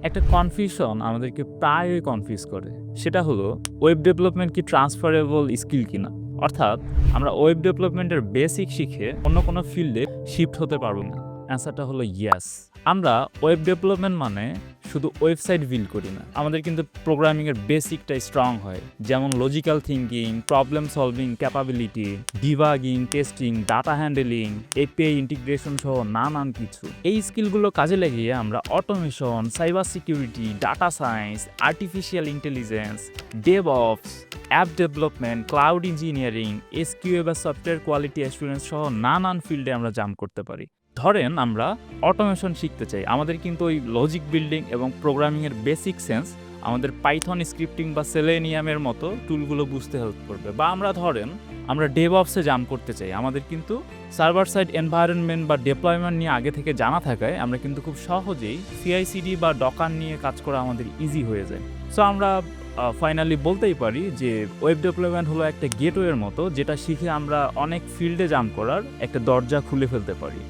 একটা কনফিউশন আমাদেরকে প্রায়ই কনফিউজ করে, সেটা হলো ওয়েব ডেভেলপমেন্ট কি ট্রান্সফারেবল স্কিল কিনা। অর্থাৎ আমরা ওয়েব ডেভেলপমেন্টের বেসিক শিখে অন্য কোনো ফিল্ডে শিফট হতে পারবো না। অ্যান্সারটা হলো ইয়েস। আমরা ওয়েব ডেভেলপমেন্ট মানে শুধু ওয়েবসাইট বিল্ড করি না, আমাদের কিন্তু প্রোগ্রামিংয়ের বেসিকটাই স্ট্রং হয়, যেমন logical thinking, problem solving capability, debugging, testing, data handling, API integration সহ নানান কিছু। এই স্কিলগুলো কাজে লাগিয়ে আমরা automation, cyber security, data science, artificial intelligence, DevOps, app development, cloud engineering, SQL বা সফটওয়্যার কোয়ালিটি অ্যাসুরেন্স সহ নানান ফিল্ডে আমরা জাম্প করতে পারি। ধরেন আমরা অটোমেশন শিখতে চাই, আমাদের কিন্তু ওই লজিক বিল্ডিং এবং প্রোগ্রামিংয়ের বেসিক সেন্স আমাদের পাইথন স্ক্রিপ্টিং বা সেলেনিয়ামের মতো টুলগুলো বুঝতে হেল্প করবে। বা আমরা ডেভঅপসে জাম্প করতে চাই, আমাদের কিন্তু সার্ভার সাইড এনভায়রনমেন্ট বা ডেপ্লয়মেন্ট নিয়ে আগে থেকে জানা থাকায় আমরা কিন্তু খুব সহজেই সিআইসিডি বা ডকার নিয়ে কাজ করা আমাদের ইজি হয়ে যায়। সো আমরা ফাইনালি বলতেই পারি যে ওয়েব ডেভেলপমেন্ট হলো একটা গেটওয়ের মতো, যেটা শিখে আমরা অনেক ফিল্ডে জাম্প করার একটা দরজা খুলে ফেলতে পারি।